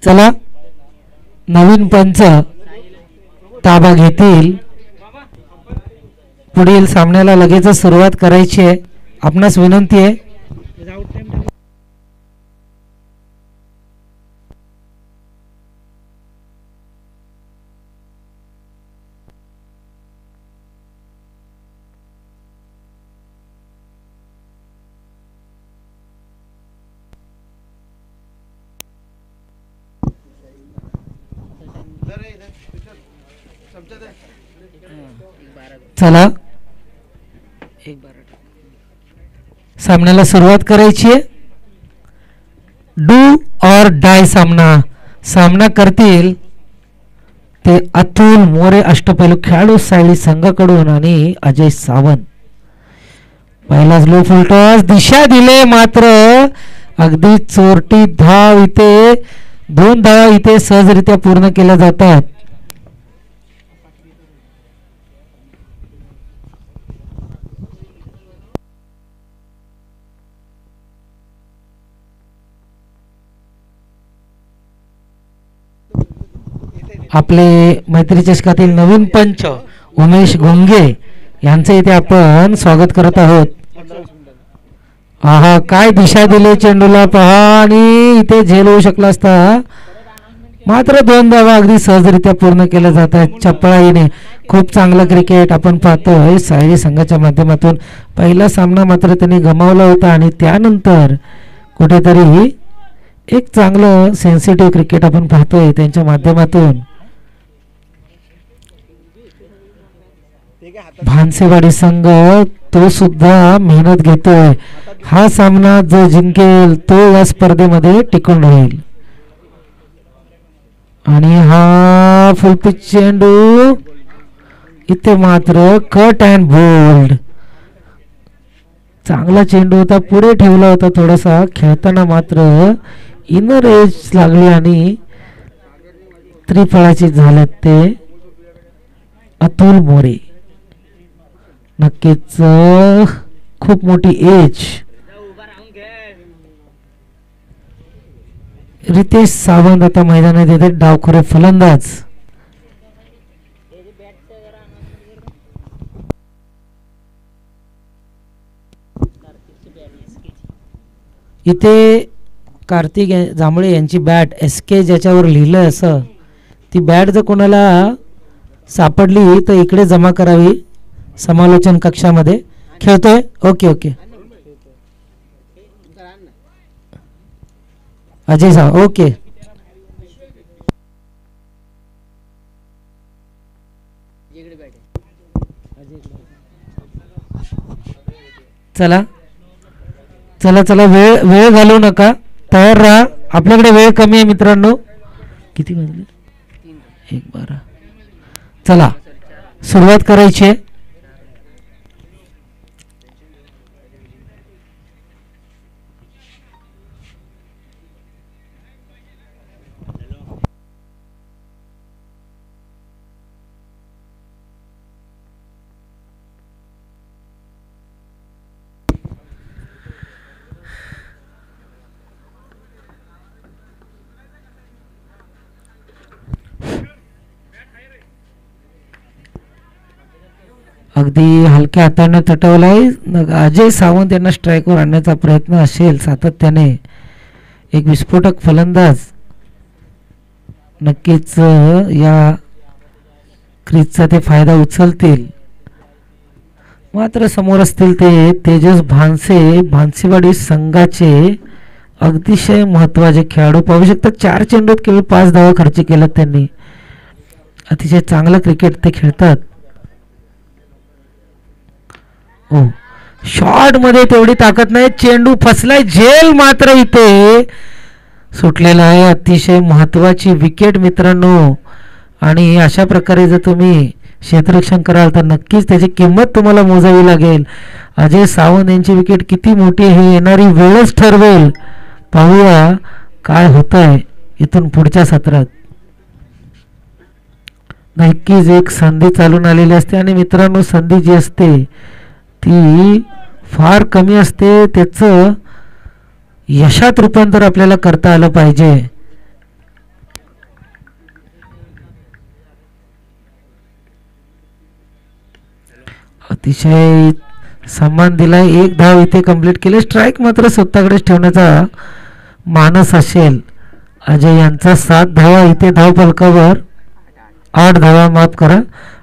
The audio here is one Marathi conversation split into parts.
चला नवीन पंच ताबा घेतील. पुढील सामन्याला लगेच सुरुवात करायची आहे. आपणास विनंती आहे चला सामन्याला सुरुवात करायची आहे. डू और डाय सामना करतील ते अतुल मोरे अष्टपैलू खेळाडू सायली संघाकडून आणि अजय सावंत. पहिलाच लो फुल टॉस दिशा दिले मात्र अगदी चोरटी धाव इथे 2 धावा इथे सहजरित्या पूर्ण केल्या जातात. आपले मैत्री चषकातील नवीन पंच उमेश गोंगे यांचे इथे आपण स्वागत करत आहोत. आहा काय दिशा दिली चेंडूला पहा आणि इथे झेल होऊ शकला असता मात्र 2 धावा अगदी सहजरित्या पूर्ण केल्या जात आहेत. चपळाईने खूप चांगलं क्रिकेट आपण पाहतोय सायली संघाच्या माध्यमातून. पहिला सामना मात्र त्यांनी गमावला होता आणि त्यानंतर कुठेतरी एक चांगलं सेन्सिटिव्ह क्रिकेट आपण पाहतोय त्यांच्या माध्यमातून. भानसेवाडी संघ तो सुद्धा मेहनत घेतोय. हा सामना जो जिंकेल तो या स्पर्धेमध्ये टिकून राहील. आणि हा फुल पिच चेंडू इथे मात्र कट अँड बोल्ड चांगला चेंडू होता. पुढे ठेवला होता थोडासा खेळताना मात्र इनर एज लागली आणि त्रिफळाची झालेत ते अतुल मोरे. नक्कीच खूप मोठी एज. रितेश सावंत आता मैदानात येते डावखुरे फलंदाज. इथे कार्तिक जांभळे यांची बॅट SK ज्याच्यावर लिहिलं असं ती बॅट जर कोणाला सापडली तर इकडे जमा करावी समालोचन कक्षामध्ये. खेळतोय okay okay Ajay Sawant okay. चला चला चला वेळ घालवू नका तयार राहा. आपल्याकडे वेळ कमी आहे मित्रांनो. किती वाजले 1:12. चला सुरुवात करायची आहे. अगदी हलक्या हाताने तटवलाय. अजय सावंत यांना स्ट्राईकवर आणण्याचा प्रयत्न असेल सातत्याने. एक विस्फोटक फलंदाज नक्कीच या क्रीजचा ते फायदा उचलतील. मात्र समोर असतील ते तेजस भानसेवाडी संघाचे अतिशय महत्त्वाचे खेळाडू पाहू शकता. 4 चेंडूत केवळ 5 धावा खर्च केला त्यांनी. अतिशय चांगलं क्रिकेट ते खेळतात. शॉट मध्ये तेवढी ताकद नाही. चेंडू फसलाय. झेल मात्र इथे सुटलेला आहे. अतिशय महत्वाची विकेट मित्रांनो. आणि अशा प्रकारे जर तुम्ही क्षेत्ररक्षण कराल तर नक्कीच त्याची किंमत तुम्हाला मोजावी लागेल. अजय सावंत यांची विकेट किती मोठी आहे येणारी वेळच ठरवेल. पाहूया काय होतंय इथून पुढच्या सत्रात. नक्कीच एक संधी चालून आलेली असते आणि मित्रांनो संधी जी असते ती फार कमी असते. त्याचं यशात रूपांतर आपल्याला करता आलं पाहिजे. अतिशय सन्मान दिलाय. एक धाव इथे कंप्लीट केले. स्ट्राईक मात्र स्वतःकडेच ठेवण्याचा मानस असेल अजय यांचा. 7 धावा इथे धाव फलकावर. 8 धावा, माफ करा,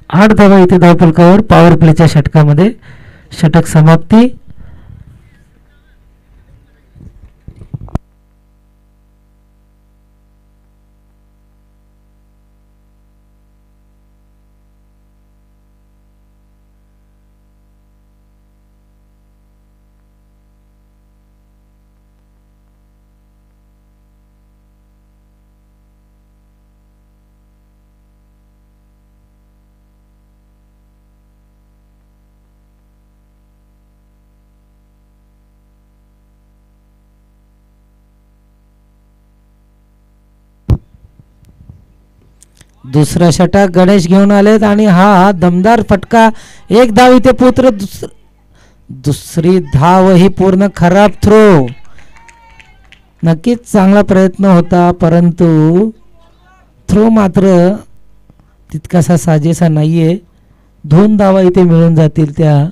8 धावा इथे धाव फलकावर पॉवर प्लेच्या षटकामध्ये. षटक समाप्ती. दुसरा षटक गणेश घेऊन आलेत आणि हा दमदार फटका. एक धाव इथे पुत्र. दुसरी धाव ही पूर्ण खराब थ्रो. नक्कीच चांगला प्रयत्न होता परंतु थ्रो मात्र तितकासा साजेसा नाहीये. 2 धावा इथे मिळून जातील त्या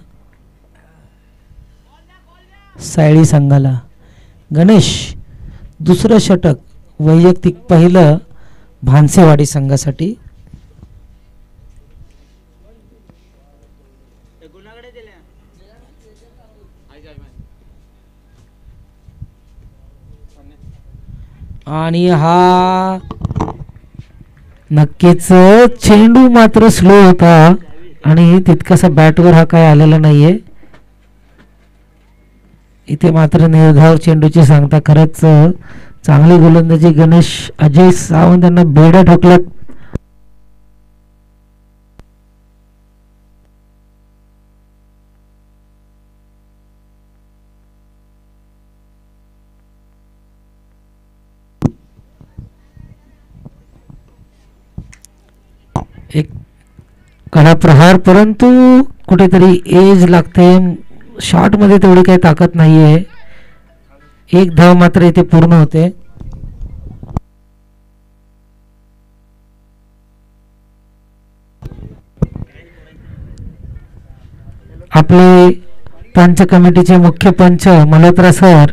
सायळी संघाला. गणेश दुसरं षटक वैयक्तिक पहिलं भानसेवाडी संघासाठी. आणि हा नक्कीच चेंडू मात्र स्लो होता आणि तितकासा बॅटवर हा काय आलेला नाहीये. इथे मात्र निर्धाव चेंडूची सांगता. खरंच चांगली गोलंदाजी गणेश. अजय सावंत यांना बेड्या ठोकल्यात. एक कडा प्रहार परंतु कुठेतरी एज लागते. शॉट मध्ये तेवढी काही ताकद नाहीये. एक धाव मात्र इथे पूर्ण होते. आपले पंच कमिटीचे मुख्य पंच मल्होत्रा सर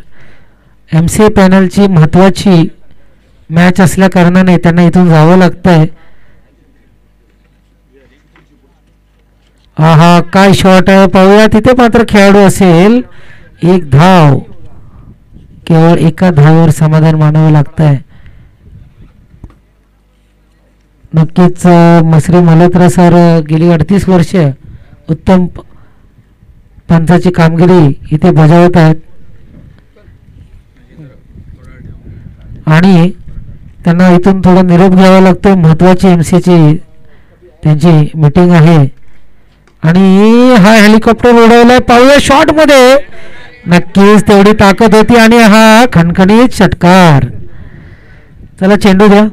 MCA पॅनलची महत्वाची मॅच असल्या कारणाने त्यांना इथून जावं लागतंय. हा काय शॉट आहे पाहूया. तिथे मात्र खेळाडू असेल. एक धाव. केवळ एका धावावर समाधान मानावं लागतंय. नक्कीच मसरी मल्होत्रा सर गेली 38 वर्ष उत्तम पंचाची कामगिरी इथे बजावत आहेत आणि त्यांना इथून थोडा निरोप घ्यावा लागतो. महत्वाची MCAची त्यांची मीटिंग आहे आणि हा हेलिकॉप्टर उडवलाय पाहूया. शॉट मध्ये नक्कीच तेवढी ताकद होती आणि हा खणखणीत षटकार. चला चेंडू द्या.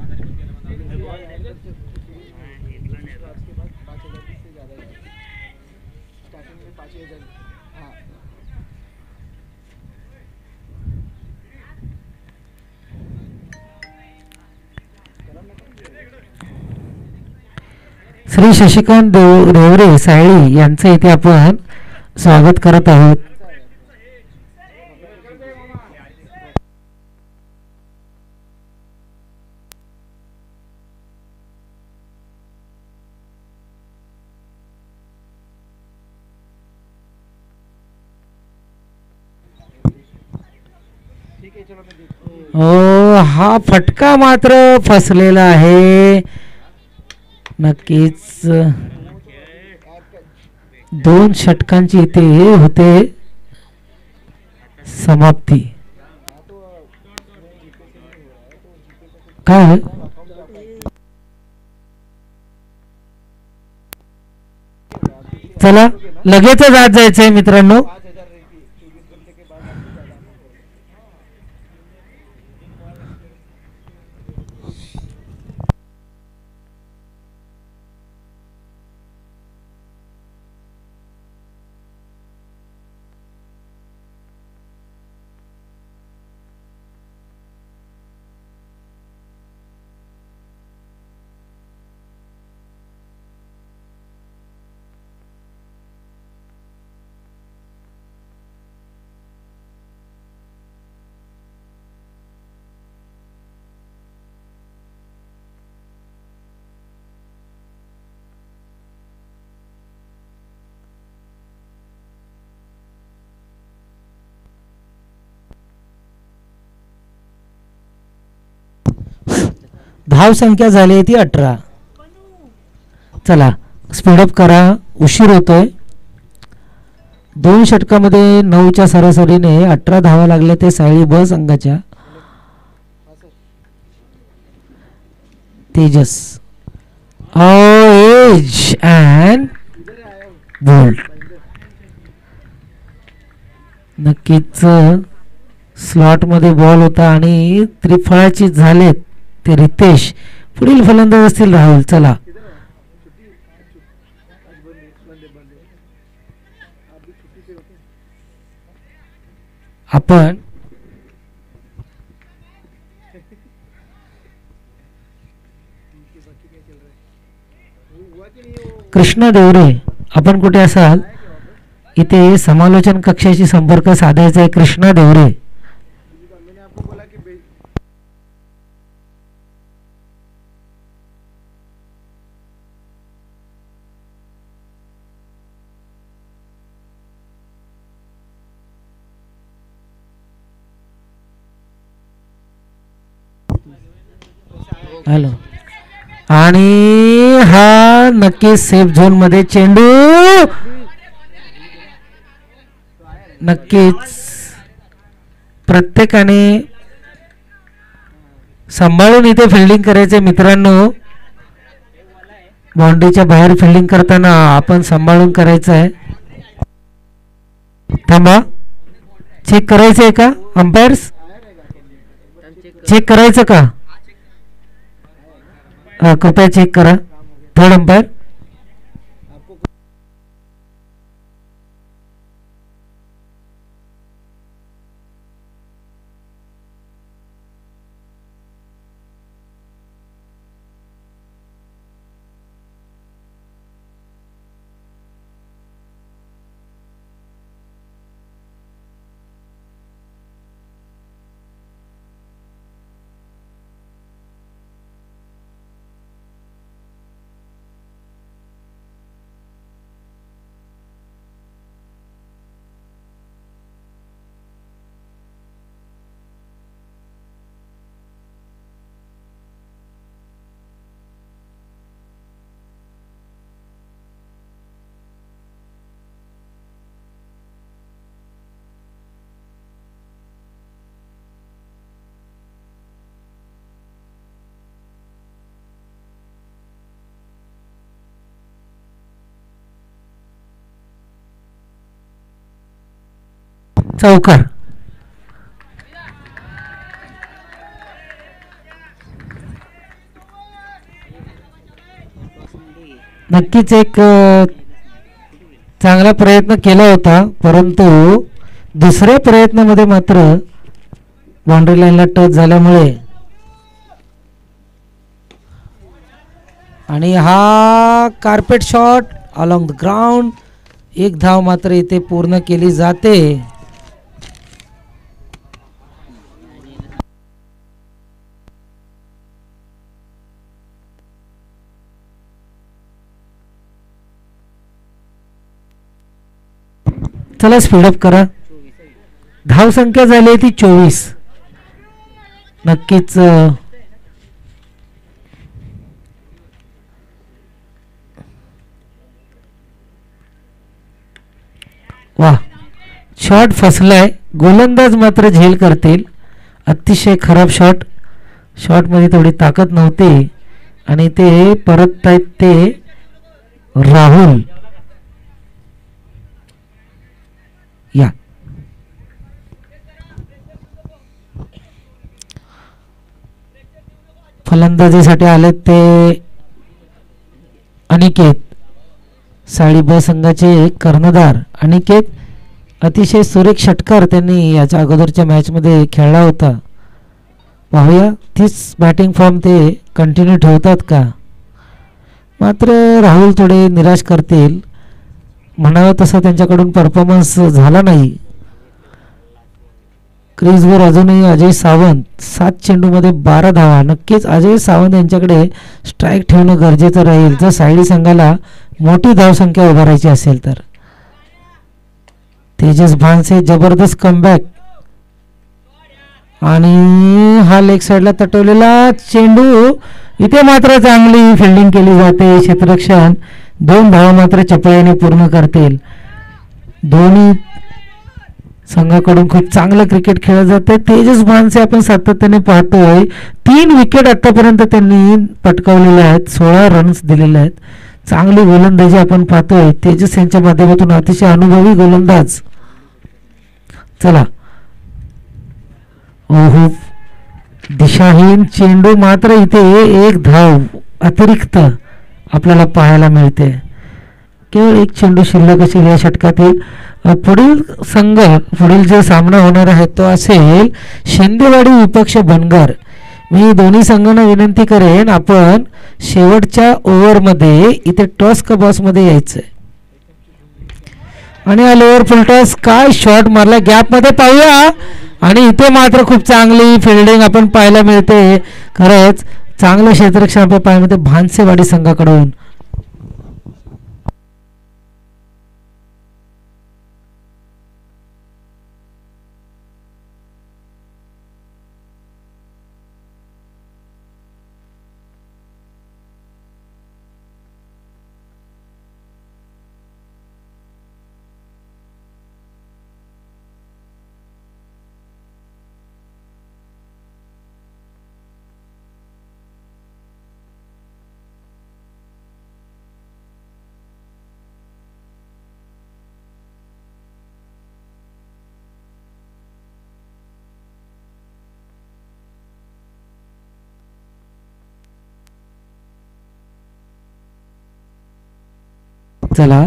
श्री शशिकांत देवरे सायळी यांचं इथे आपण स्वागत करत आहोत. हा फटका मात्र फसलेला आहे. नक्कीच 2 षटकांची इथे होते समाप्ती. काय चला लगेच आत जायचंय मित्रांनो. धाव संख्या झाली आहे ती 18. चला स्पीडअप करा, उशीर होतोय. 2 षटकामध्ये 9च्या सरासरीने 18 धावा लागल्या ते सायळी ब संघाच्या. Tejas edge and bowled. नक्कीच स्लॉट मध्ये बॉल होता आणि त्रिफळाची झालेत ते रितेश. पुढील फलंदाज असतील राहुल. चला आपण कृष्णा देवरे, आपण कुठे असाल इथे समालोचन कक्षाशी संपर्क साधायचा आहे. कृष्णा देवरे. हॅलो. आणि हा नक्कीच सेफ झोन मध्ये चेंडू. नक्कीच प्रत्येकाने सांभाळून इथे फिल्डिंग करायचे मित्रांनो. बाउंड्रीच्या बाहेर फिल्डिंग करताना आपण सांभाळून करायचं आहे. थांबा, चेक करायचं आहे का अंपायर्स? चेक करायचं का? कृपया चेक करा. Third umpire. चौकार. नक्कीच एक चांगला प्रयत्न केला होता, परंतु दुसऱ्या प्रयत्नामध्ये मात्र बाउंड्री लाईनला टच झाल्यामुळे आणि हा carpet shot along the ground. एक धाव मात्र इथे पूर्ण केली जाते. चला स्पीडअप करा. धाव संख्या झाली ती 24. नक्कीच वा, शॉट फसलाय. गोलंदाज मात्र झेल करतील. अतिशय खराब शॉट. शॉट मध्ये थोडी ताकद नव्हती आणि ते परत आहेत ते राहुल. या फलंदाजीसाठी आले ते अनिकेत, साळी ब संघाचे कर्णधार अनिकेत. अतिशय सुरेख षटकार त्यांनी याच्या अगोदरच्या मॅच मध्ये खेळला होता. पाहूया तीच बॅटिंग फॉर्म ते कंटिन्यू ठेवतात का. मात्र राहुल थोडे निराश करतील. म्हणावं तसं त्यांच्याकडून परफॉर्मन्स झाला नाही. क्रीजवर अजूनही अजय सावंत. 7 चेंडूमध्ये 12 धावा. नक्कीच अजय सावंत यांच्याकडे स्ट्राईक ठेवणं गरजेचं राहील जर सायली संघाला मोठी धावसंख्या उभारायची असेल तर. तेजस भानसे जबरदस्त कमबॅक आणि हा लेग साईडला तटवलेला चेंडू. इथे मात्र चांगली फिल्डिंग केली जाते. क्षेत्ररक्षण 2 धावा मात्र चपळाईने पूर्ण करतील. दोन्ही संघाकडून खूप चांगलं क्रिकेट खेळलं जाते. तेजस भानसे आपण सातत्याने पाहतोय. 3 विकेट आतापर्यंत त्यांनी पटकावलेल्या आहेत. 16 रन्स दिलेले आहेत. चांगली गोलंदाजी आपण पाहतोय तेजस यांच्या माध्यमातून. अतिशय अनुभवी गोलंदाज. चला, ओहो, दिशाहीन चेंडू. मात्र इथे 1 धाव अतिरिक्त आपल्याला पाहायला मिळते. केवळ 1 चेंडू शिल्लक असेल या षटकातील. पुढील संघ, पुढील जो सामना होणार आहे तो असेल शिंदेवाडी विपक्ष बनगर. मी दोन्ही संघांना विनंती करेन, आपण शेवटच्या ओव्हरमध्ये इथे टॉस का बॉस मध्ये यायचंय. आणि हा लोअर फुल टॉस. काय शॉट मारला गॅप मध्ये, पाहूया. आणि इथे मात्र खूप चांगली फिल्डिंग आपण पाहायला मिळते. खरंच चांगलं क्षेत्ररक्षण आपल्या पाहायला मिळते भानसेवाडी संघाकडून. चला,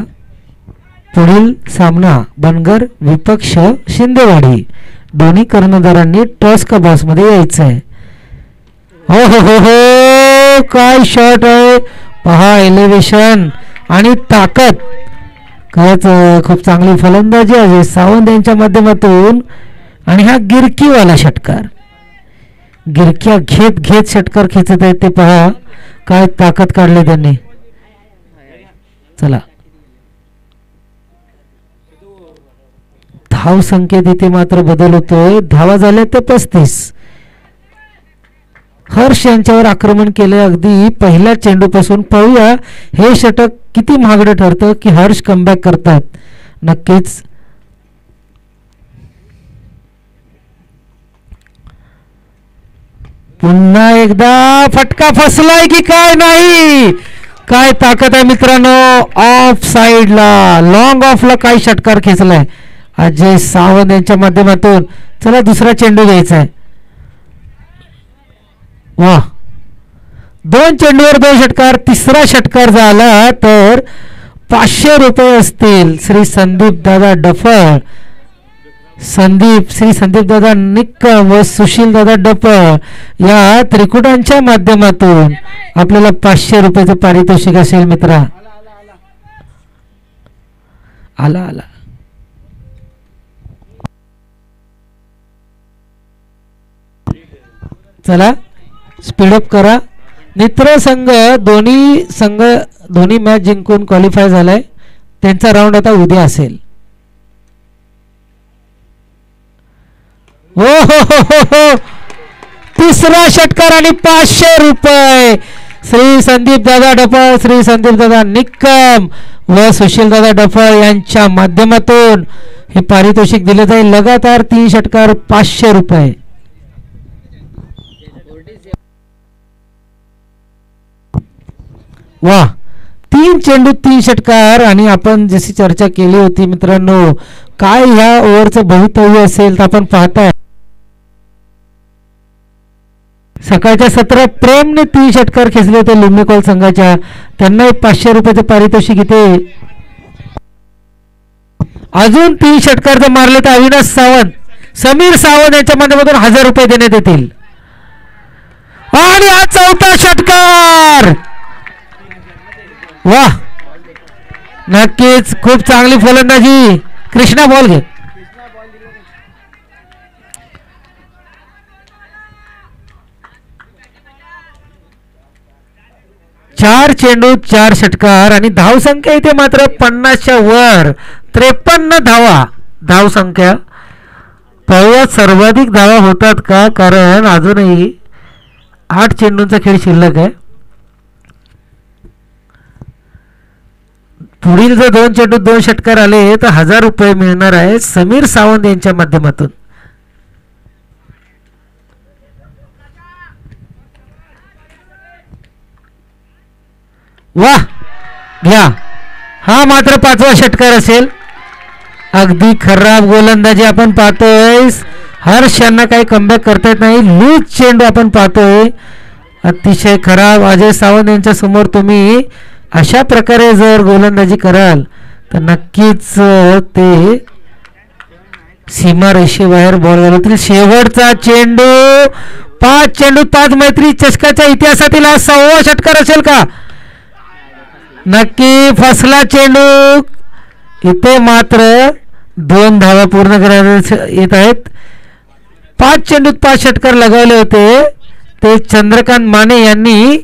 पुढील सामना बनगर विपक्ष शिंदेवाडी. दोन्ही कर्णधारांनी टॉस का बॉस मध्ये यायचं आहे. हो हो हो हो, काय शॉट आहे पहा. एलिव्हेशन आणि ताकद. खरंच खूप चांगली फलंदाजी आहे सावंत यांच्या माध्यमातून. आणि हा गिरकीवाला षटकार. गिरक्या घेत घेत षटकार खेचत आहेत ते पहा. काय ताकद काढली त्यांनी. चला, धाव संख्येत इथे मात्र बदल होतोय. धावा झाल्या ते 35. हर्ष यांच्यावर आक्रमण केले अगदी पहिल्या चेंडूपासून. पाहूया हे षटक किती महागडं ठरतं की हर्ष कमबॅक करतात. नक्कीच पुन्हा एकदा फटका फसलाय की काय. नाही, काय ताकद आहे मित्रांनो. ऑफ साइडला, लॉंग ऑफला काय षटकार खेचलाय अजय सावंत यांच्या माध्यमातून. चला, दुसरा चेंडू घ्यायचा आहे. वा, 2 चेंडूवर 2 षटकार. तिसरा षटकार झाला तर 500 रुपये असतील. श्री संदीप दादा डफळ, श्री संदीप दादा निक्कम व सुशील दादा डफळ या त्रिकुटांच्या माध्यमातून आपल्याला 500 रुपयाचं पारितोषिक असेल मित्रा. आला आला. चला, स्पीडअप करा. मित्र संघ दोन्ही मॅच जिंकून क्वालिफाय झालाय. त्यांचा राऊंड आता उद्या असेल. हो हो हो हो, तिसरा षटकार आणि 500 रुपये. श्री संदीप दादा डफळ, श्री संदीप दादा निक्कम व सुशील दादा डफळ यांच्या माध्यमातून हे पारितोषिक दिले जाईल. लगातार 3 षटकार 500 रुपये. वा, 3 चेंडू 3 षटकार. आणि आपण जशी चर्चा केली होती मित्रांनो, काय ह्या ओव्हरचं भवितव्य असेल तर आपण पाहताय सकाळच्या सत्रात प्रेमने 3 षटकार खेचले होते लिंबेकॉल संघाच्या. त्यांना 500 रुपयाचं पारितोषिक इथे. अजून 3 षटकार जर मारले तर अविनाश सावंत, समीर सावंत यांच्या माध्यमातून 1000 रुपये देण्यात येतील. आणि हा 4था षटकार. वा, नक्कीच खूप चांगली फलंदाजी. कृष्णा बॉल घे. चार चेंडू 4 षटकार. आणि धाव संख्या इथे मात्र 50च्या वर. 53 धावा धाव संख्या. पाहूया सर्वाधिक धावा होतात का, कारण अजूनही 8 चेंडूंचा खेळ शिल्लक आहे. पुढील जर 2 चेंडूत 2 षटकार आले तर 1000 रुपये मिळणार आहे समीर सावंत यांच्या माध्यमातून. वाह, घ्या. हा मात्र 5वा षटकार असेल. अगदी खराब गोलंदाजी आपण पाहतोय. हर्ष यांना काही कमबॅक करता येत नाही. लूज चेंडू आपण पाहतोय. अतिशय खराब. अजय सावंत यांच्या समोर तुम्ही अशा प्रकारे जर गोलंदाजी कराल तर नक्कीच ते सीमारेषेबाहेर बॉल घालवतील. शेवटचा चेंडू. 5 चेंडूत 5 मैत्री चषकाच्या इतिहासातील हा 6वा षटकार असेल का? नक्की फसला चेंडू. इथे मात्र 2 धावा पूर्ण करण्यात येत आहेत. 5 चेंडूत 5 षटकार लगावले होते ते चंद्रकांत माने यांनी,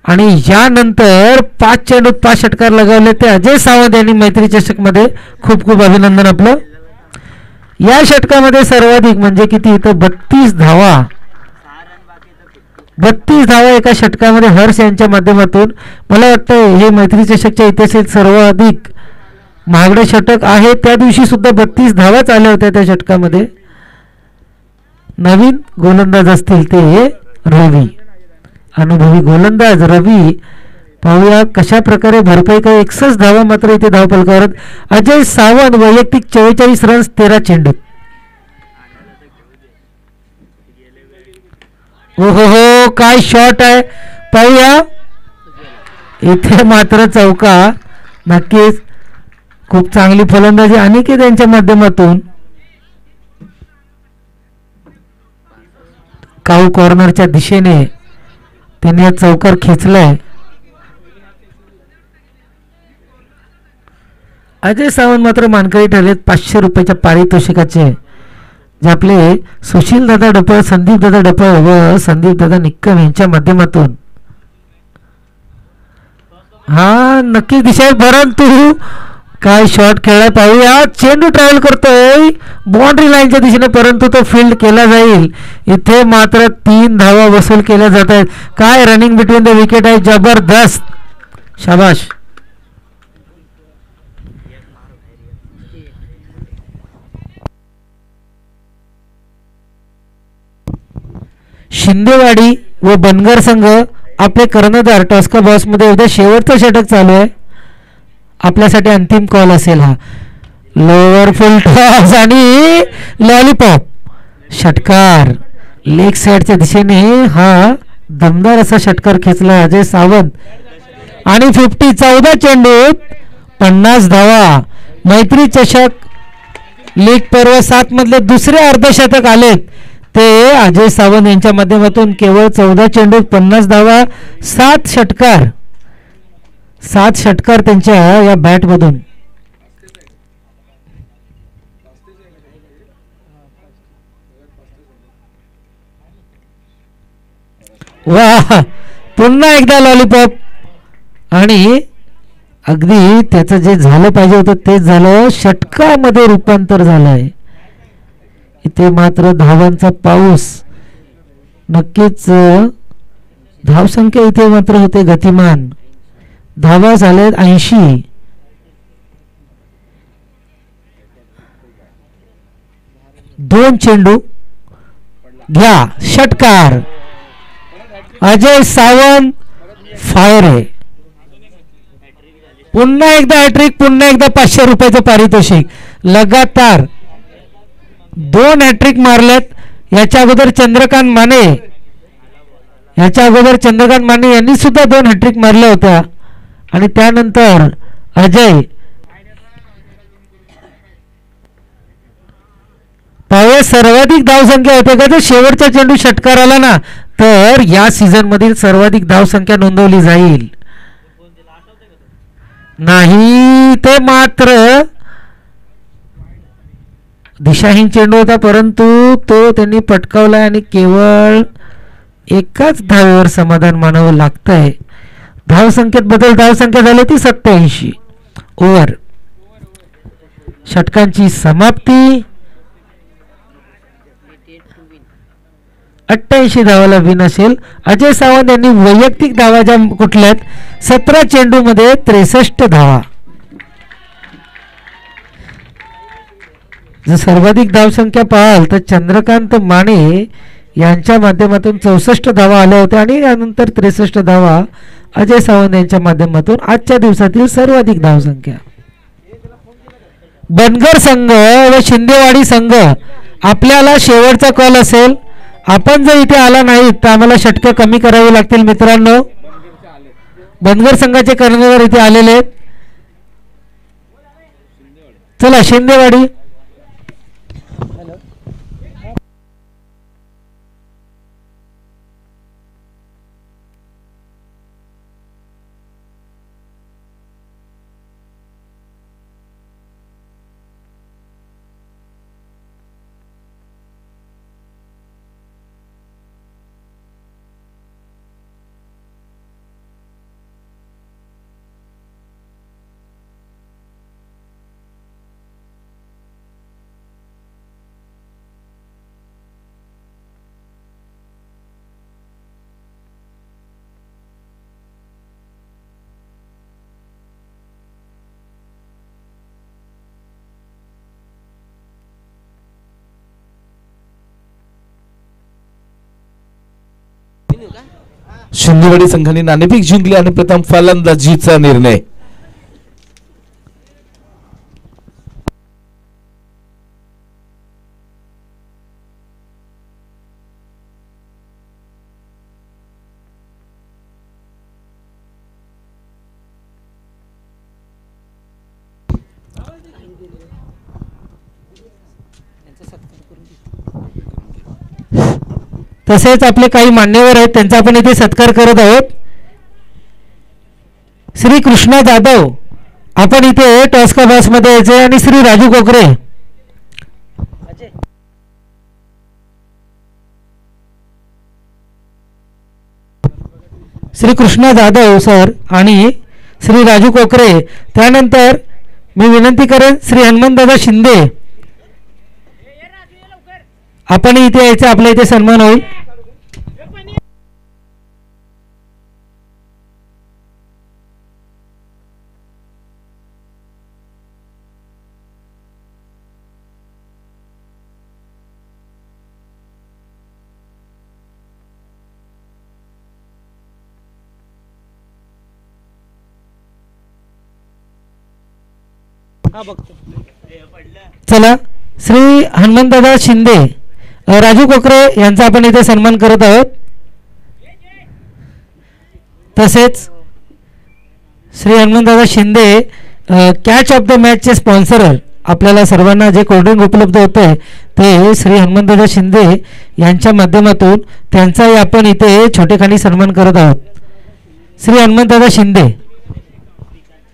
आणि यानंतर 5 चेंडूत 5 षटकार लगावले ते अजय सावंत यांनी मैत्री चषक मध्ये. खूप खूप अभिनंदन आपलं. या षटकामध्ये सर्वाधिक म्हणजे किती, इथं 32 धावा. 32 धावा एका षटकामध्ये हर्ष यांच्या माध्यमातून. मला वाटतं हे मैत्री चषकच्या इतिहासात सर्वाधिक महागडे षटक आहे. त्या दिवशी सुद्धा 32 धावाच आल्या होत्या त्या षटकामध्ये. नवीन गोलंदाज असतील ते रवी, अनुभवी गोलंदाज रवी. पाहूया कशा प्रकारे भरपाई काय. 61 धावा मात्र इथे धावफलकावर. अजय सावंत वैयक्तिक 44 रन्स 13 चेंडूत. ओहो हो, काय शॉट आहे. पाहूया इथे मात्र चौका. नक्कीच खूप चांगली फलंदाजी अनिकेत यांच्या माध्यमातून. काऊ कॉर्नरच्या दिशेने त्यांनी चौकार खेचलाय. अजय सावंत मात्र मानकरी ठरलेत 500 रुपयाच्या पारितोषिकाचे, जे आपले सुशील दादा डपळ, संदीप दादा डपळ व संदीप दादा निक्कम यांच्या माध्यमातून. हा नक्कीच दिशा आहे, परंतु काय शॉट खेळाय. पाहूया चेंडू ट्रॅव्हल करतोय बाउंड्री लाईनच्या दिशेने, परंतु तो फील्ड केला जाईल. इथे मात्र 3 धावा वसूल केल्या जात आहेत. काय रनिंग बिटवीन द विकेट आहे, जबरदस्त. शाबाश. शिंदेवाडी व बनगर संघ आपले कर्णधार टॉस्का बॉस मध्ये उद्या शेवटचं षटक चालू आहे. आपल्यासाठी अंतिम कॉल असेल हा. लोअर फुल टॉस आणि लॉलीपॉप षटकार लेग साइडच्या दिशेने. हा दमदार असा षटकार खेचला अजय सावंत. आणि 50. 14 चेंडूत 50 धावा. मैत्री चषक लीग पर्व 7 मधले दुसरे अर्धशतक आलेत ते अजय सावंत यांच्या माध्यमातून. केवळ 14 चेंडूत 50 धावा. 7 षटकार. 7 षटकार त्यांच्या या बॅट मधून. वाह, पुन्हा एकदा लॉलीपॉप. आणि अगदी त्याचं जे झालं पाहिजे होतं तेच झालं. षटकामध्ये रूपांतर झालंय. इथे मात्र धावांचा पाऊस. नक्कीच धावसंख्या इथे मात्र होते गतिमान. धावा झाल्यात 80. दोन चेंडू घ्या. षटकार. अजय सावंत फायर आहे. पुन्हा एकदा हॅट्रिक. पुन्हा एकदा 500 रुपयाचं पारितोषिक. लगातार 2 हॅट्रिक मारल्यात. याच्या अगोदर चंद्रकांत माने यांनी सुद्धा 2 हॅट्रिक मारल्या होत्या. आणि त्यानंतर अजय. पावे सर्वाधिक धावसंख्या होते का, जर शेवटचा चेंडू षटकार आला ना तर या सीझन मधील सर्वाधिक धावसंख्या नोंदवली जाईल. नाही ते मात्र दिशाहीन चेंडू होता, परंतु तो त्यांनी पटकावला आणि केवळ एकाच धावेवर समाधान मानावं लागतंय. धावसंख्येत बदल. धावसंख्या झाली ती 87 ओव्हर. षटकांची समाप्ती. 88 धावाला विन असेल. अजय सावंत यांनी वैयक्तिक धावा ज्या कुठल्यात 17 चेंडूमध्ये 63 धावा. जर सर्वाधिक धावसंख्या पाहाल तर चंद्रकांत माने यांच्या माध्यमातून 64 धावा आल्या होत्या आणि यानंतर 63 धावा अजय सावंत यांच्या माध्यमातून आजच्या दिवसातील सर्वाधिक धावसंख्या. बनगर संघ व शिंदेवाडी संघ आपल्याला शेवटचा कॉल असेल. आपण जर इथे आला नाही तर आम्हाला षटकं कमी करावी लागतील मित्रांनो. बनगर संघाचे कर्णधार इथे आलेले आहेत. चला शिंदेवाडी. शिंदेवाडी संघाने नाणेफेक जिंकली आणि प्रथम फलंदाजीचा निर्णय. तसेच आपले काही मान्यवर आहेत त्यांचा आपण इथे सत्कार करत आहोत. श्री कृष्णा जाधव आपण इथे टॉस का बॉस मध्ये यायचे आणि श्री राजू कोकरे श्री कृष्णा जाधव सर आणि श्री राजू कोकरे. त्यानंतर मी विनंती करेन श्री हनुमंतदादा शिंदे आपण इथे यायचं. आपल्या इथे सन्मान होईल. चला श्री हनुमंतदादा शिंदे राजू कोकरे यांचा आपण इथे सन्मान करत आहोत. तसेच Shri Hanumantdada Shinde catch of the मॅचचे स्पॉन्सर आपल्याला सर्वांना जे कोल्ड्रिंक उपलब्ध होते ते श्री हनुमंतदादा शिंदे यांच्या माध्यमातून त्यांचाही आपण इथे छोटेखानी सन्मान करत आहोत. श्री हनुमंतदादा शिंदे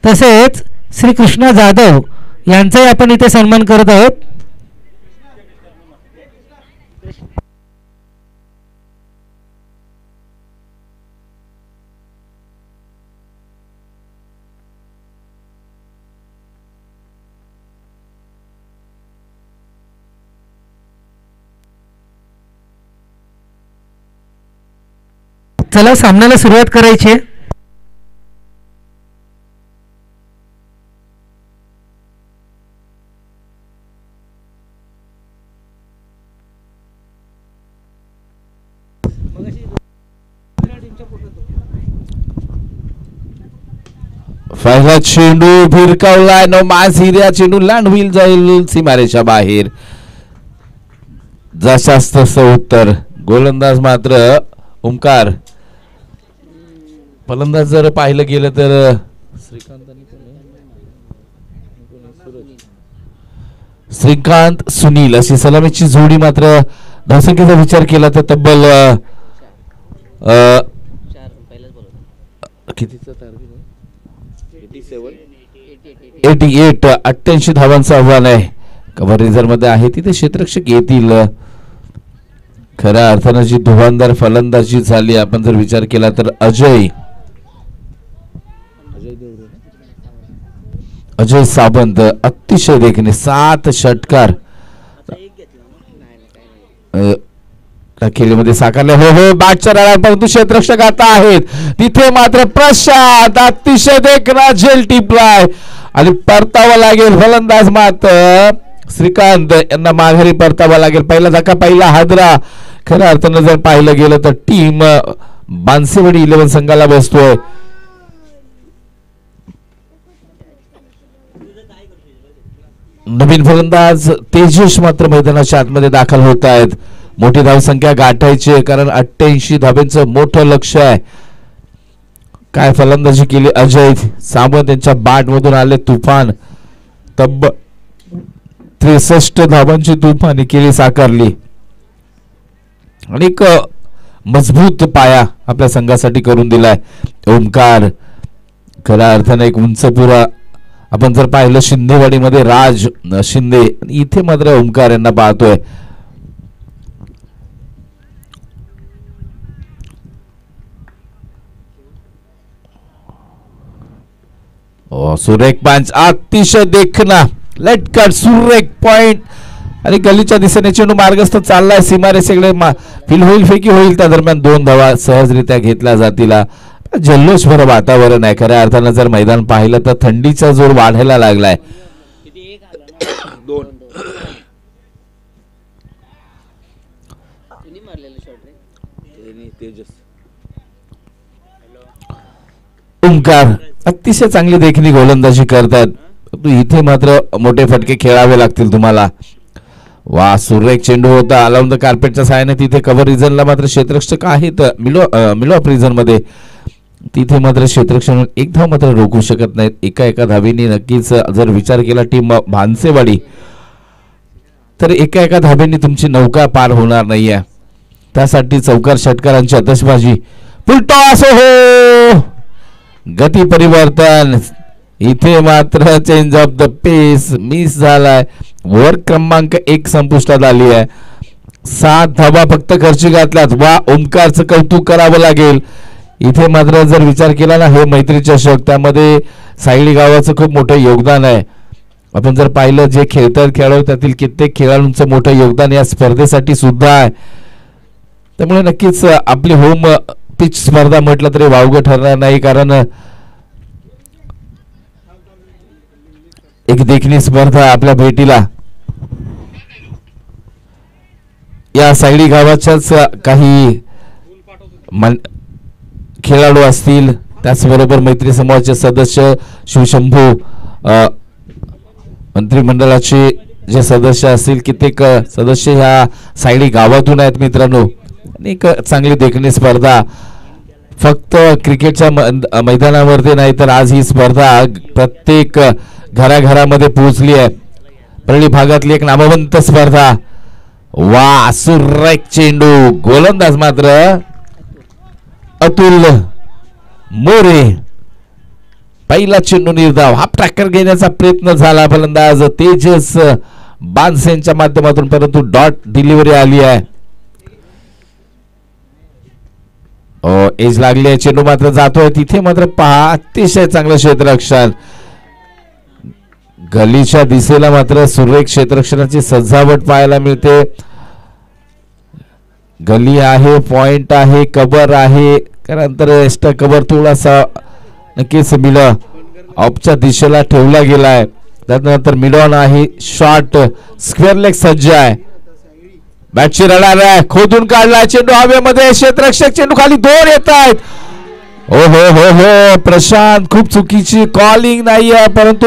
तसेच श्री कृष्णा जाधव यांचाही आपण इथे सन्मान करत आहोत. चला सामन्याला सुरुवात करायची आहे. पहिला चेंडू भिरकावलाय. नो मास हिर्या चेंडू लँड होईल जाईल सीमारेच्या बाहेर. जशास तसं उत्तर. गोलंदाज मात्र ओमकार. फलंदाज जर पाहिलं गेलं तर श्रीकांत सुनील अशी सलामीची जोडी. मात्र धावसंख्येचा विचार केला तर तब्बल कितीचा टार्गेट 88 धावांचं आव्हान आहे. कव्हर रिझर्व्ह मध्ये आहे तिथे क्षेत्ररक्षक येतील. खऱ्या अर्थानं जी धुवांदार फलंदाजी झाली आपण जर विचार केला तर अजय सावंत अतिशय देखणे 7 षटकार. खेळीमध्ये साकारले. हो हो बॅटच्या रडार, परंतु क्षेत्ररक्षक आता आहेत तिथे मात्र प्रशांत अतिशय देखना झेल टिपलाय आणि परतावा लागेल. फलंदाज मात्र श्रीकांत यांना माघारी परतावा लागेल. पहिला धक्का, पहिला हादरा खऱ्या अर्थानं जर पाहिलं गेलं तर टीम बांसेवाडी 11 संघाला बसतोय. नवीन फलंदाज तेजस मात्र मैदानाच्या आतमध्ये दाखल होत आहेत. मोठी धावसंख्या गाठायची कारण 88 धाब्यांचं मोठं लक्ष आहे. काय फलंदाजी केली अजय सामंत यांच्या बॅट मधून आले तुफान. तब्बल 63 धावांची तुफान केली साकारली आणि एक मजबूत पाया आपल्या संघासाठी करून दिलाय ओमकार. खऱ्या अर्थाने एक उंचपुरा आपण जर पाहिलं शिंदेवाडीमध्ये राज शिंदे, इथे मात्र ओमकार यांना पाहतोय. सुरेख पंच, अतिशय देखना लटकट सुरेख पॉइंट आणि गलीच्या दिशेने चेंडू मार्गस्थ चाललाय. सीमारेषेकडे फील होईल, फेकी होईल. त्या दरम्यान 2 धावा सहजरित्या घेतल्या जातील. जल्लोषभर वातावरण आहे. खऱ्या अर्थानं जर मैदान पाहिलं तर थंडीचा जोर वाढायला लागलाय. ओमकार अतिशय चांगली देखणी गोलंदाजी करतात. इथे मात्र मोठे फटके खेळावे लागतील तुम्हाला. वा सुरेख चेंडू होता अलाउंड द कार्पेटच्या सहाय्याने. तिथे कव्हर रिजनला मात्र क्षेत्ररक्षक आहेत मिलो रिजन मध्ये. तिथे मात्र क्षेत्ररक्षक एक धाव मात्र रोखू शकत नाहीत. एका धावेने नक्कीच जर विचार केला टीम भानसेवाडी तर एका धावेने तुमची नौका पार होणार नाहीये. त्यासाठी चौकार षटकारांची आतषबाजी. फुलटॉस हो गती परिवर्तन. इथे मात्र चेंज ऑफ द पेस मिस झालाय. ओव्हर क्रमांक 1 संपुष्टात आली आहे. 7 धावा फक्त खर्ची घातल्यात. वा ओमकारचं कौतुक करावं लागेल. इथे मात्र जर विचार केला ना हे मैत्री चषक त्यामध्ये सायली गावाचं खूप मोठं योगदान आहे. आपण जर पाहिलं जे खेळतात खेळाडू त्यातील कित्येक खेळाडूंचं मोठं योगदान या स्पर्धेसाठी सुद्धा आहे. त्यामुळे नक्कीच आपली होम पिच स्पर्धा म्हटलं तरी वावगं ठरणार नाही. कारण एक देखणी स्पर्धा आपल्या भेटीला या सायली गावाच्याच काही खेळाडू असतील. त्याचबरोबर मैत्री समाजाचे सदस्य शिवशंभू मंत्रिमंडळाचे जे सदस्य असतील कित्येक सदस्य ह्या सायली गावातून आहेत मित्रांनो. एक चांगली देखणी स्पर्धा फक्त क्रिकेटच्या मैदानावरती नाही तर आज ही स्पर्धा प्रत्येक घराघरामध्ये पोहोचली आहे. परळी भागातली एक नामवंत स्पर्धा. वा सुरेख चेंडू. गोलंदाज मात्र अतुल मोरे. पहिला चेंडू निर्धाव. हाफ ट्रॅकर घेण्याचा प्रयत्न झाला फलंदाज तेजस बांसेंच्या माध्यमातून परंतु डॉट डिलिव्हरी आली आहे. एज लागली आहे. चेंडू मात्र जातोय. तिथे मात्र पहा अतिशय चांगलं क्षेत्ररक्षण. गलीच्या दिशेला मात्र सुरेख क्षेत्ररक्षणाची सजावट पाहायला मिळते. गली आहे, पॉइंट आहे, कव्हर आहे. त्यानंतर एक्स्ट्रा कव्हर थोडासा नक्कीच मिडॉन ऑफच्या दिशेला ठेवला गेलाय. त्यानंतर मिडॉन आहे. शॉट स्क्वेअर लेग सज्ज आहे. बॅटची रडार आहे. खोदून काढला चेंडू हवेमध्ये. क्षेत्ररक्षक चेंडू खाली 2 येत आहेत. ओ हो हो हो प्रशांत खूप चुकीची कॉलिंग नाही आहे परंतु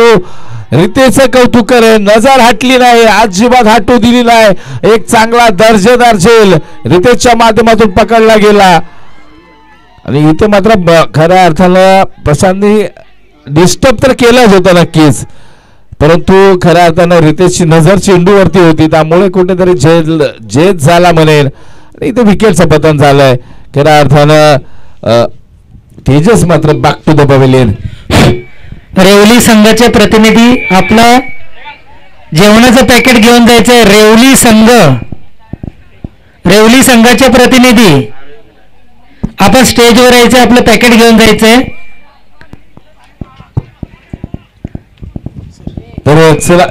रितेशचं कौतुक करे. नजर हटली नाही, अजिबात हटू दिली नाही. एक चांगला दर्जेदार झेल रितेशच्या माध्यमातून पकडला गेला आणि इथे मात्र खऱ्या अर्थानं प्रशांतनी डिस्टर्ब तर केलंच होतं नक्कीच परंतु खऱ्या अर्थानं रितेशची नजर चेंडूवरती होती त्यामुळे कुठेतरी झेल झाला म्हणेल. इथे विकेटचं पतन झालंय. खऱ्या अर्थानं तेजस मात्र back to the pavilion. Rewli संघाचे प्रतिनिधी आपलं जेवणाचं पॅकेट घेऊन जायचंय. रेवली संघाचे प्रतिनिधी आपण स्टेजवर यायचं. आपलं पॅकेट घेऊन जायचंय. तर चला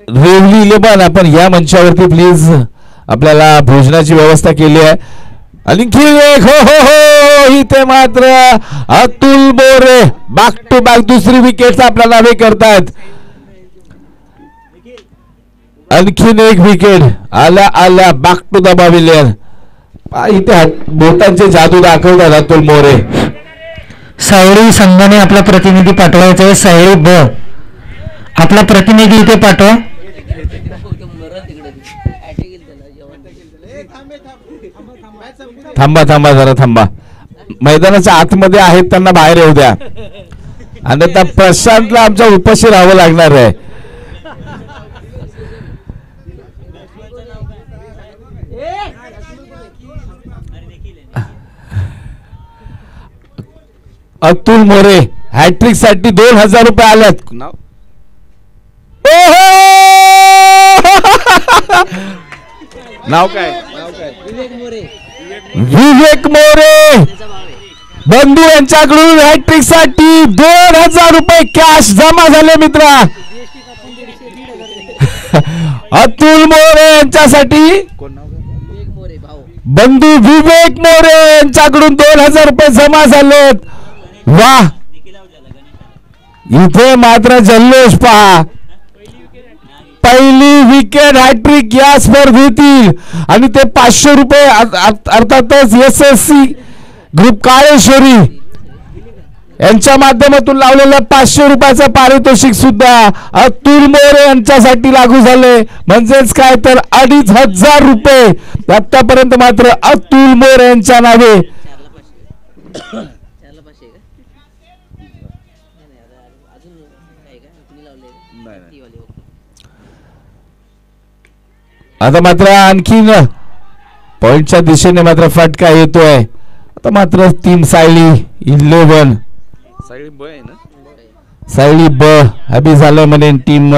रेवली 11 आपण या मंचावरती प्लीज आपल्याला भोजनाची व्यवस्था केली आहे. आणखी एक हो हो हो इथे मात्र Atul More back to back दुसरी विकेट आपल्या नावे करतायत. आणखीन एक विकेट आल्या आल्या बॅक टू द पॅव्हिलियन. इथे बोटांचे जादू दाखवतात अतुल मोरे. सायळी संघाने आपला प्रतिनिधी पाठवायचा आहे. सायळी ब आपला प्रतिनिधी इथे पाठवा. थांबा थांबा जरा थांबा. मैदानाच्या आतमध्ये आहेत त्यांना बाहेर येऊ द्या. आणि त्या प्रशांतला आमच्या उपाशी राहावं लागणार आहे. अतुल मोरे हॅट्रिक साठी 2000 रुपये आल्यात. नाव काय? विवेक मोरे बंधू यांच्याकडून हॅट्रिक साठी 2000 रुपये कॅश जमा झाले मित्रा. अतुल मोरे यांच्यासाठी बंधू विवेक मोरे यांच्याकडून 2000 रुपये जमा झालेत. वाह इथे मात्र जल्लोष पहा. पहिली विकेट हॅट्रिक या स्पर्धेतील आणि ते 500 रुपये अर्थातच SSC ग्रुप काळेश्वरी यांच्या माध्यमातून लावलेलं 500 रुपयाचं पारितोषिक सुद्धा अतुल मोरे यांच्यासाठी लागू झाले. म्हणजेच काय तर 2500 रुपये आतापर्यंत मात्र अतुल मोरे यांच्या नावे. आता मात्र आणखीन पॉइंटच्या दिशेने मात्र फटका येतोय. आता मात्र टीम सायली 11 सायली ब हॅबी झालं म्हणे. टीम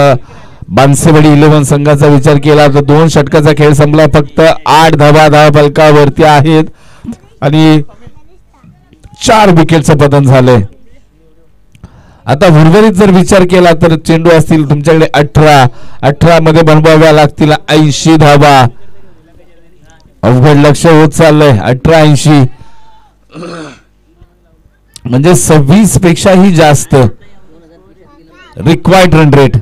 बांसेवाडी 11 संघाचा विचार केला तर 2 षटकाचा खेळ संपला. फक्त 8 धावा फलकावरती आहेत आणि 4 विकेटचं पतन झालंय. आता उर्वरित जर विचार केला तर चेंडू असतील तुमच्याकडे 18 मध्ये बनवाव्या लागतील 80 धावा. अवघड लक्ष होत चाललंय. 18-80 म्हणजे 26 पेक्षाही जास्त रिक्वायर्ड रन रेट.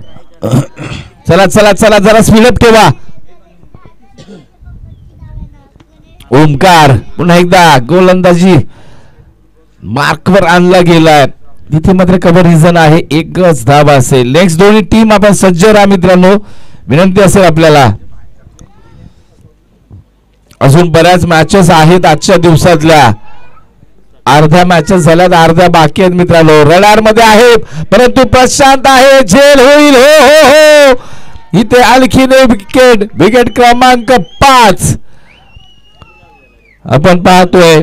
चला चला चला जरा स्पीडअप ठेवा. ओमकार पुन्हा एकदा गोलंदाजी मार्कवर आणला गेलाय. तिथे मात्र कव्हर रिझन आहे. 1 धावा असेल. नेक्स्ट दोन्ही टीम आपण सज्ज राहा मित्रांनो. विनंती असेल आपल्याला. अजून बऱ्याच मॅचेस आहेत आजच्या दिवसातल्या. अर्ध्या मॅचेस झाल्यात, अर्ध्या बाकी आहेत मित्रांनो. रडार मध्ये आहे परंतु प्रशांत आहे. झेल होईल. हो हो हो इथे आणखीन एक विकेट. विकेट क्रमांक 5 आपण पाहतोय.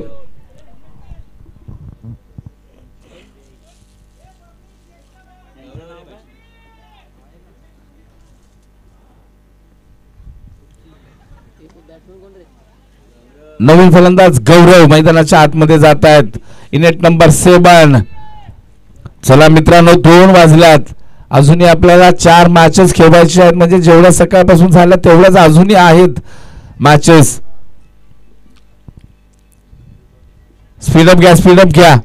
नवीन फलंदाज गौरव मैदानाच्या आतमध्ये जात आहेत. इनेट नंबर 7. चला मित्रांनो 2 वाजल्यात. अजूनही आपल्याला 4 मॅचेस खेळायचे आहेत. म्हणजे जेवढ्या सकाळपासून झाल्या तेवढ्याच अजूनही आहेत मॅचेस. स्पीडअप घ्या, स्पीडअप घ्या.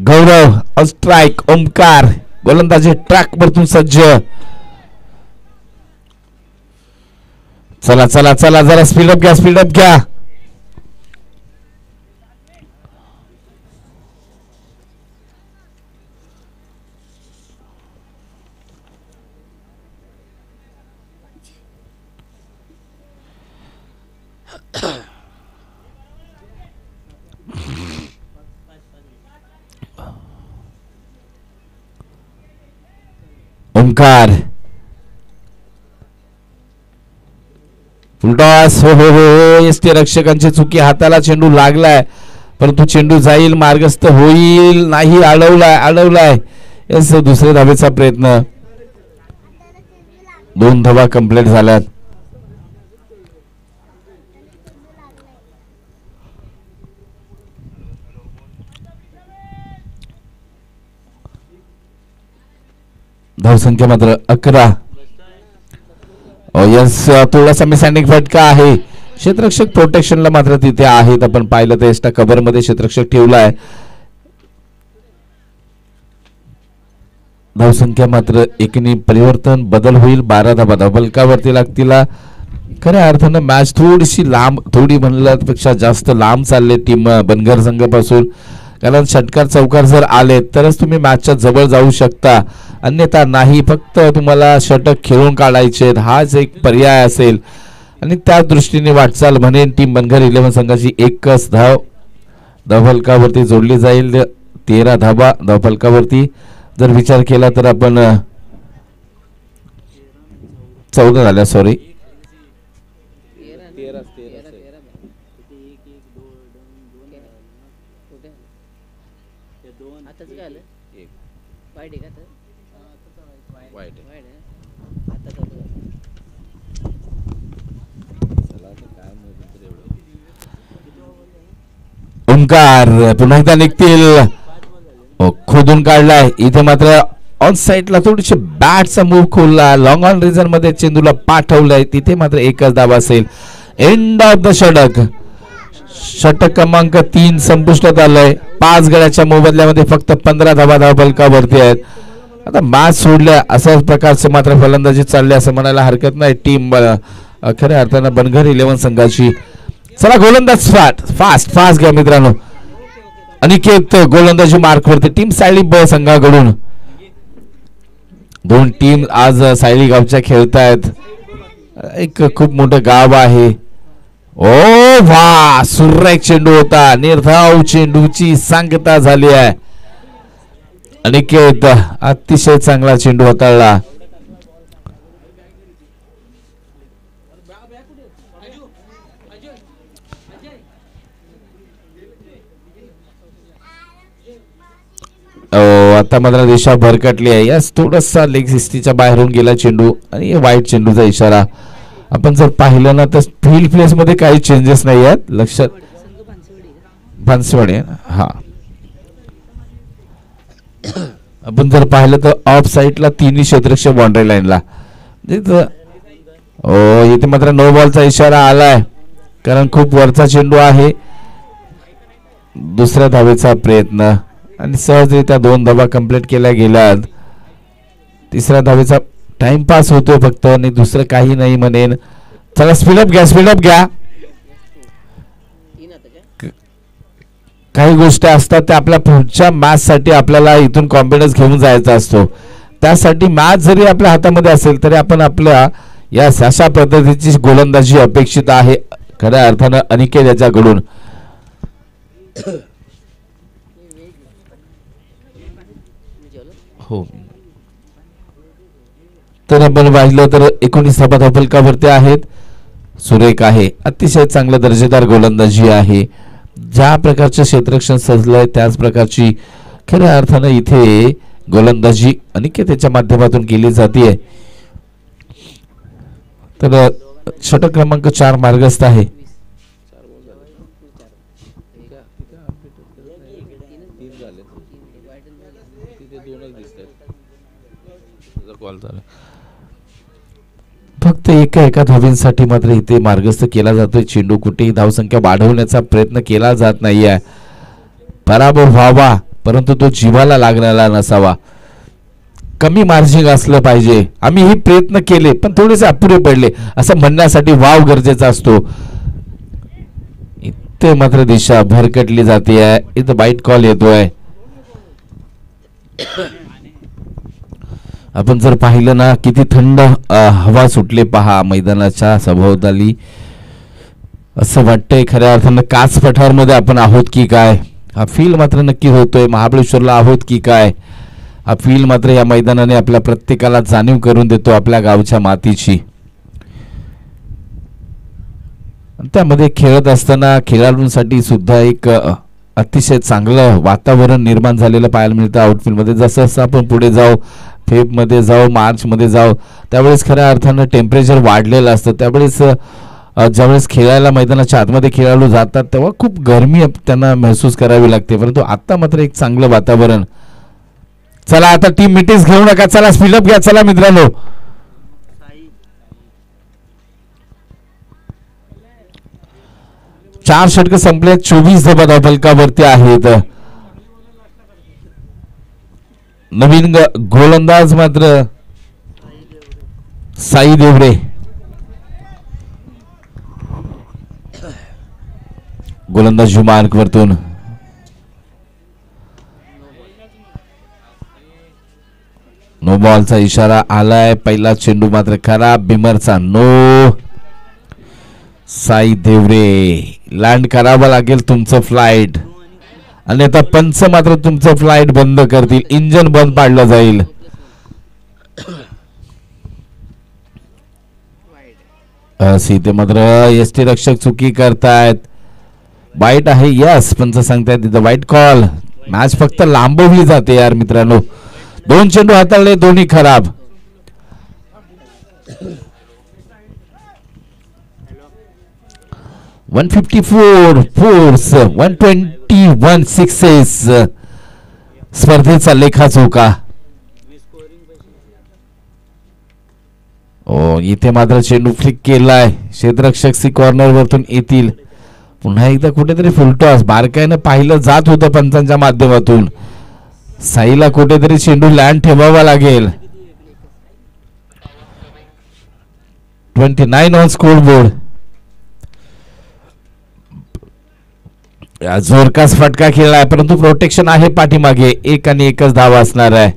गौरव स्ट्राइक. ओमकार गोलंदाजी ट्रॅक वरतून सज्ज. चला चला चला जरा स्पीडअप घ्या, स्पीडअप घ्या. ओमकार फुलटॉस. हो हो हो एसटी रक्षकांची चुकी. हाताला चेंडू लागलाय परंतु चेंडू जाईल, मार्गस्थ होईल नाही. अडवलाय. यस दुसऱ्या धावेचा प्रयत्न. 2 धावा कंप्लीट झाल्यात. धावसंख्या मात्र 11. यस थोडासा मिसहँडिंग फटका आहे. क्षेत्ररक्षक प्रोटेक्शनला मात्र तिथे आहेत. आपण पाहिलं तर एक्स्ट्रा कव्हर मध्ये क्षेत्ररक्षक ठेवलाय. धावसंख्या मात्र एकीने परिवर्तन बदल होईल. 12 धावा धावफलकावरती लागतील. खऱ्या अर्थानं मॅच थोडीशी लांब, थोडी म्हणल्यापेक्षा जास्त लांब चालले टीम बनगर संघापासून. कारण षटकार चौकार जर आले तरच तुम्ही मॅचच्या जवळ जाऊ शकता, अन्यथा नाही. फक्त तुम्हाला षटक खेळून काढायचे, हाच एक पर्याय असेल. आणि त्या दृष्टीने वाटचाल म्हणेन टीम बनगर 11 संघाची एकच धाव धावफलकावरती जोडली जाईल. 13 धावा धावफलकावरती जर विचार केला तर आपण 14 झाल्या. सॉरी, ओंकार पुन्हा एकदा निघतील. खोदून काढलाय. इथे मात्र ऑन साइडला थोडीशी बॅटचा मूव्ह खोलला. लॉंग ऑन रिझन मध्ये चेंडूला पाठवलाय. तिथे मात्र एकच धाव असेल. एंड ऑफ द षटक. षटक क्रमांक 3 संपुष्टात आलंय. 5 गड्याच्या मोबदल्यामध्ये फक्त 15 धावा धावफलकावरती आहेत. आता मॅच सोडल्या अशाच प्रकारचे मात्र फलंदाजी चालले असं म्हणायला हरकत नाही टीम खऱ्या अर्थानं बनगर 11 संघाची. चला गोलंदाज फास्ट घ्या मित्रांनो. अनिकेत गोलंदाजी मार्कवरती टीम सायली ब संघाकडून. दोन टीम आज सायली गावच्या खेळतायत. एक खूप मोठं गाव आहे. ओ वा, सुरेख चेंडू होता. निर्धाव चेंडूची सांगता झाली आहे. अनिकेत अतिशय चांगला चेंडू हाताळला. आता मात्र दिशा भरकटली आहे. यास थोडासा लेग सिस्टीच्या बाहेरून गेला चेंडू आणि वाईट चेंडूचा इशारा. आपण जर पाहिलं ना तर फील्ड प्लेस मध्ये काही चेंजेस नाही आहेत लक्षात. भानसवाडी हा, आपण जर पाहिलं तर ऑफ साइडला तिन्ही क्षेत्ररक्षक बाउंड्री लाईनला. इथे मात्र नो बॉलचा इशारा आलाय कारण खूप वरचा चेंडू आहे. दुसऱ्या धावेचा प्रयत्न आणि सहजरित्या 2 धावा कंप्लीट केल्या गेल्यात. तिसऱ्या धावेचा टाइमपास होतोय फक्त आणि दुसरं काही नाही म्हणेन. चला स्पीडअप घ्या. काही गोष्टी असतात त्या आपल्या पुढच्या मॅच साठी आपल्याला इथून कॉन्फिडन्स घेऊन जायचा असतो. त्यासाठी मॅच जरी आपल्या हातामध्ये असेल तरी आपण आपल्या या अशा पद्धतीची गोलंदाजी अपेक्षित आहे खऱ्या अर्थानं अनिकेत याच्याकडून. हो, तर आपण पाहिलं तर 19 धावा धावफलकावरती आहेत. सुरेख आहे. अतिशय चांगलं दर्जेदार गोलंदाजी आहे. ज्या प्रकारचं क्षेत्ररक्षण सजलंय त्याच प्रकारची खऱ्या अर्थानं इथे गोलंदाजी अनिकेतच्या माध्यमातून केली जाते. तर षटक क्रमांक 4 मार्गस्थ आहे. फक्त एका धावींसाठी मात्र इथे मार्गस्थ केला जातोय. चेंडू कुठेही धावसंख्या वाढवण्याचा प्रयत्न केला जात नाहीये. पराभव व्हावा परंतु तो जीवाला लागणारा नसावा. कमी मार्जिन असलं पाहिजे. आम्ही हे प्रयत्न केले पण थोडेसे अपुरे पडले असं म्हणण्यासाठी वाव गरजेचा असतो. इथे मात्र दिशा भरकटली जाते. इथं वाईट कॉल येतोय. आपण जर पाहिलं ना किती थंड हवा सुटले पहा मैदानाच्या सभोवताली. असं वाटतंय खऱ्या अर्थानं काच पठारमध्ये आपण आहोत की काय. हा फील मात्र नक्की होतोय महाबळेश्वरला आहोत की काय. हा फील मात्र या मैदानाने आपल्या प्रत्येकाला जाणीव करून देतो आपल्या गावच्या मातीची. त्यामध्ये खेळत असताना खेळाडूंसाठी सुद्धा एक अतिशय चांगलं वातावरण निर्माण झालेलं पाहायला मिळतं आउटफील्ड मध्ये. जसं जसं आपण पुढे जाऊ, फेब्रुवारीमध्ये जाऊ, मार्चमध्ये जाऊ, त्यावेळेस खऱ्या अर्थानं टेम्परेचर वाढलेलं असतं. त्यावेळेस ज्यावेळेस खेळायला मैदानाच्या आतमध्ये खेळाडू जातात तेव्हा खूप गरमी त्यांना महसूस करावी लागते. परंतु आता मात्र एक चांगलं वातावरण. चला आता टीम मीटिंग्स घेऊ नका. चला स्पीडअप घ्या. चला मित्रांनो, 4 षटक संपले, 24 धावा फलकावरती आहेत. नवीन गोलंदाज मात्र साई देवरे. गोलंदाज मार्क वरतून नो बॉलचा इशारा आलाय. पहिला चेंडू मात्र खराब, बिमरचा नो. साई देवरे लँड करावं लागेल तुमचं फ्लाइट, आणि आता पंच मात्र तुमचं फ्लाइट बंद करतील, इंजन बंद पाडलं जाईल. इथे मात्र एसटी रक्षक चुकी करतायत. वाईट आहे, यस पंच सांगतायत तिथं वाईट कॉल. मॅच फक्त लांबवली जाते यार मित्रांनो. 2 चेंडू हाताळले, दोन्ही खराब. $154 फोर्स, 121 सिक्सेस. स्पर्धेचा लेखाजोखा. इथे मात्र चेंडू फ्लिक केलाय. क्षेत्ररक्षक सी कॉर्नर वरतून येतील. पुन्हा एकदा कुठेतरी फुलटॉस बारकाईनं पाहिलं जात होतं पंचांच्या माध्यमातून. साईला कुठेतरी चेंडू लँड ठेवावा लागेल. 29 ऑन स्कोर बोर्ड. जोरकास फटका खेळलाय, परंतु प्रोटेक्शन आहे पाठीमागे. 1 आणि 1च धावा असणार आहे.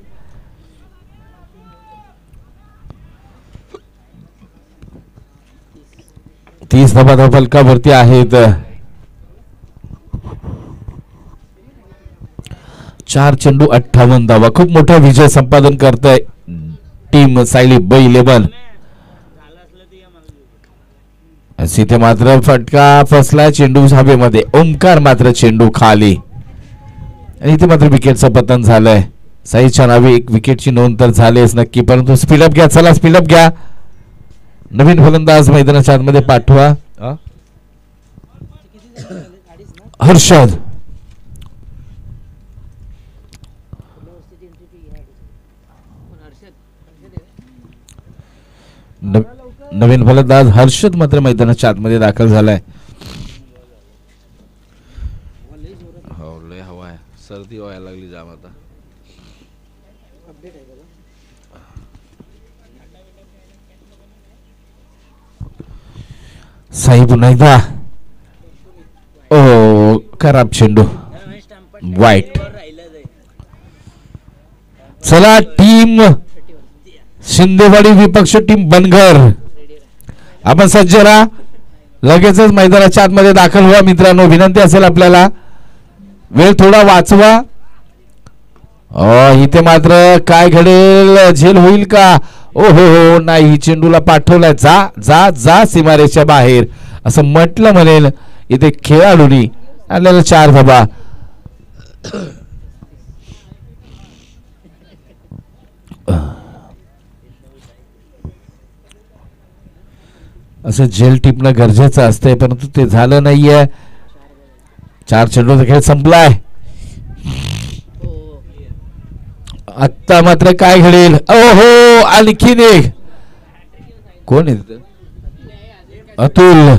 तीस धावा फलकावरती आहेत. 4 चेंडू 58 धावा. खूप मोठा विजय संपादन करतोय टीम सायली ब 11. इथे मात्र फटका फसला, चेंडू हवेमध्ये. ओमकार मात्र चेंडू खाली, आणि इथे मात्र विकेटचं पतन झालंय. साईच्या नावे 1 विकेटची नोंद तर झालीच नक्की, परंतु स्पीडअप घ्या. चला स्पीडअप घ्या. नवीन फलंदाज मैदानाच्या आतमध्ये पाठवा. हर्षद. नवीन फलंदाज हर्षद मात्र मैदानाच्या आतमध्ये दाखल झालाय. लय हवा आहे, सर्दी व्हायला लागली जाम आता. साई पुन्हा एकदा. ओ खराब चेंडू, वाईट. चला टीम शिंदेवाडी विपक्ष टीम बनगर, आपण सज्ज राहा. लगेचच मैदानाच्या आतमध्ये दाखल व्हा मित्रांनो. विनंती असेल आपल्याला, वेळ थोडा वाचवा. इथे मात्र काय घडेल, झेल होईल का? ओ हो नाही, चेंडूला पाठवलाय. जा जा जा सीमारेषेच्या बाहेर असं म्हटलं म्हणेल इथे खेळाडूनी. आलेला 4 धावा. असं जेल टिपणं गरजेचं असतंय, परंतु ते झालं नाहीये. 4 चेंडूचा खेळ संपलाय. आता मात्र काय घडेल? ओहो, आणखीन एक. कोण आहे? अतुल.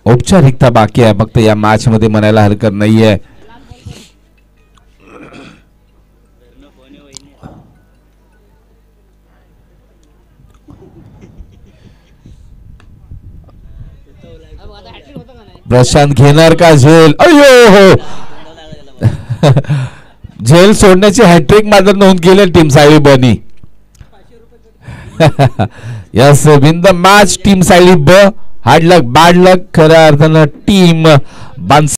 औपचारिकता बाकी आहे फक्त या मॅच मध्ये, म्हणायला हरकत नाहीये. प्रशांत घेणार का झेल? अयो हो, झेल सोडण्याची हॅट्रिक मात्र नोंद केली टीम सायली बनी. Yes, win the match team Sayali ब. हार्ड लक बॅड लक, खऱ्या अर्थानं टीम